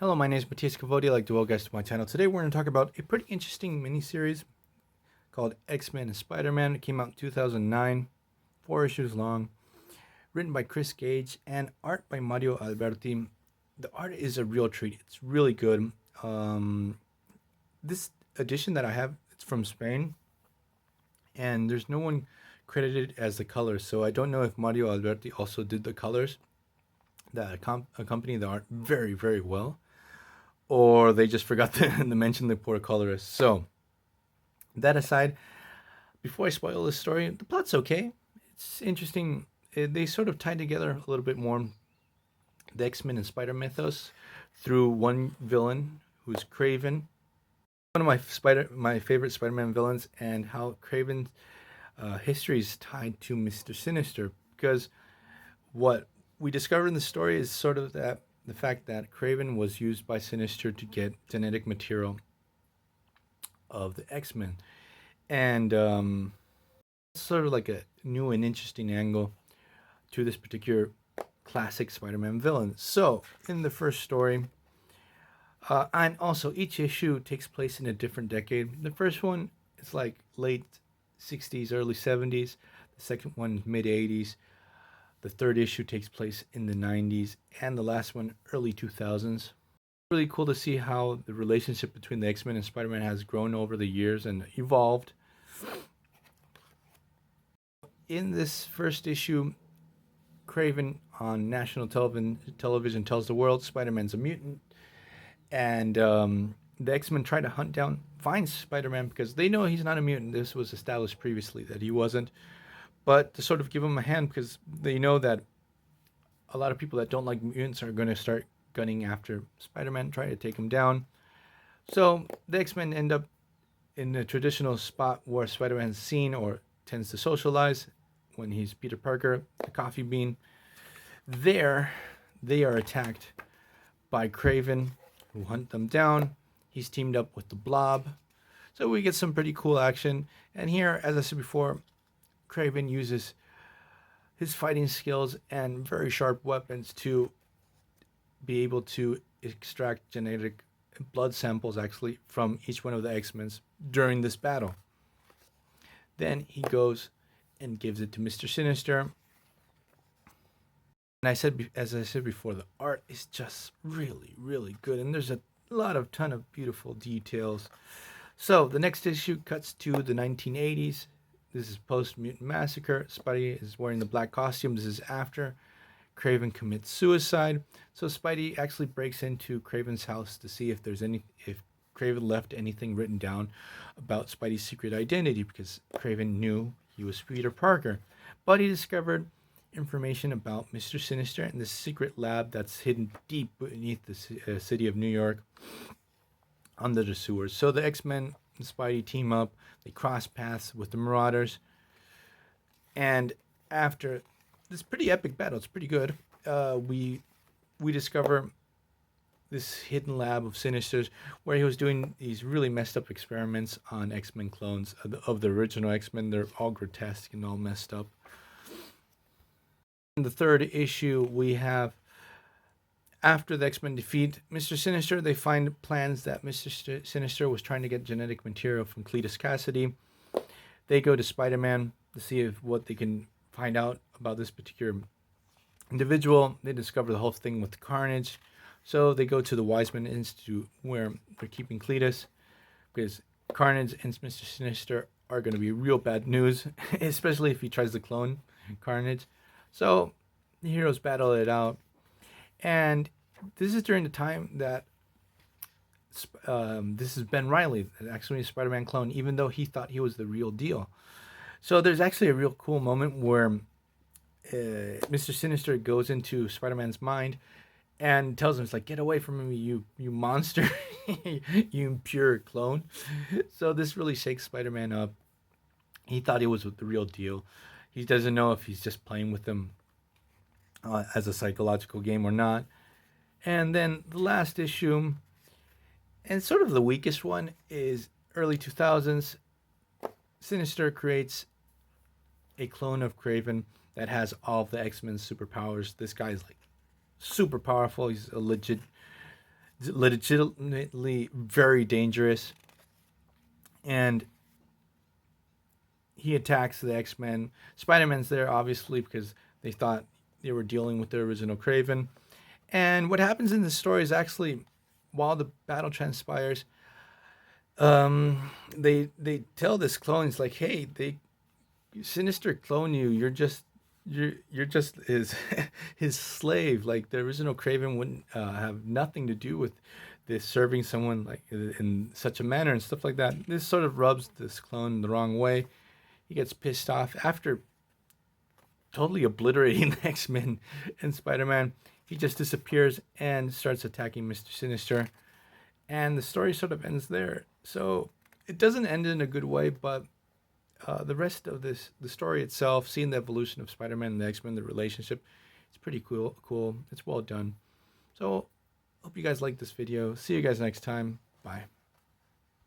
Hello, my name is Matthias Cavodi. I'd like to welcome guys to my channel. Today we're going to talk about a pretty interesting miniseries called X-Men and Spider-Man. It came out in 2009, 4 issues long, written by Chris Gage and art by Mario Alberdi. The art is a real treat. It's really good. This edition that I have, it's from Spain, and there's no one credited as the colors, so I don't know if Mario Alberti also did the colors that accompany the art very, very well, or they just forgot to mention the poor colorist. So, that aside, before I spoil this story, the plot's okay. It's interesting. They sort of tie together a little bit more the X-Men and Spider mythos through one villain who's Craven, one of my favorite Spider-Man villains, and how Craven's history is tied to Mr. Sinister. Because what we discover in the story is sort of that the fact that Craven was used by Sinister to get genetic material of the X-Men, and sort of like a new and interesting angle to this particular classic Spider-Man villain. So, in the first story, and also each issue takes place in a different decade. The first one is like late 60s, early 70s. The second one is mid 80s. The third issue takes place in the 90s, and the last one early 2000s. Really cool to see how the relationship between the X-Men and Spider-Man has grown over the years and evolved. In this first issue, Craven on national television tells the world Spider-Man's a mutant, and the X-Men try to find Spider-Man because they know he's not a mutant. This was established previously that he wasn't, but to sort of give him a hand because they know that a lot of people that don't like mutants are going to start gunning after Spider-Man, try to take him down. So the X-Men end up in the traditional spot where Spider-Man's seen or tends to socialize when he's Peter Parker, the coffee bean. There, they are attacked by Craven, who hunt them down. He's teamed up with the Blob. So we get some pretty cool action. And here, as I said before, Craven uses his fighting skills and very sharp weapons to be able to extract genetic blood samples actually from each one of the X-Men during this battle. Then he goes and gives it to Mr. Sinister. And as I said before, the art is just really, really good, and there's a ton of beautiful details. So the next issue cuts to the 1980s. This is post Mutant Massacre. Spidey is wearing the black costume. This is after Craven commits suicide. So Spidey actually breaks into Craven's house to see if Craven left anything written down about Spidey's secret identity, because Craven knew he was Peter Parker. But he discovered information about Mr. Sinister and the secret lab that's hidden deep beneath the city of New York under the sewers. So the X-Men and Spidey team up. They cross paths with the Marauders. And after this pretty epic battle, it's pretty good, we discover this hidden lab of Sinister's where he was doing these really messed up experiments on X-Men clones of the original X-Men. They're all grotesque and all messed up. In the third issue, we have, after the X-Men defeat Mr. Sinister, they find plans that Mr. Sinister was trying to get genetic material from Cletus Cassidy. They go to Spider-Man to see what they can find out about this particular individual. They discover the whole thing with Carnage. So they go to the Wiseman Institute where they're keeping Cletus, because Carnage and Mr. Sinister are going to be real bad news, especially if he tries to clone Carnage. So the heroes battle it out. And this is during the time that this is Ben Reilly, actually a Spider-Man clone, even though he thought he was the real deal. So there's actually a real cool moment where Mr. Sinister goes into Spider-Man's mind and tells him, it's like, get away from me, you monster, you impure clone. So this really shakes Spider-Man up. He thought he was the real deal. He doesn't know if he's just playing with them as a psychological game or not. And then the last issue, and sort of the weakest one, is early 2000s. Sinister creates a clone of Craven that has all of the X-Men superpowers. This guy's like super powerful. He's a legit legitimately very dangerous, and he attacks the X-Men. Spider-Man's there obviously because they thought they were dealing with the original Craven. And what happens in the story is actually, while the battle transpires, they tell this clone, it's like, hey, they Sinister clone you. You're just his his slave. Like the original Craven wouldn't have nothing to do with this serving someone like in such a manner and stuff like that. This sort of rubs this clone the wrong way. He gets pissed off after totally obliterating the X-Men and Spider-Man. He just disappears and starts attacking Mr. Sinister, and the story sort of ends there. So it doesn't end in a good way, but the rest of the story itself, seeing the evolution of Spider-Man and the X-Men, the relationship, it's pretty cool. Cool. It's well done. So, hope you guys like this video. See you guys next time. Bye.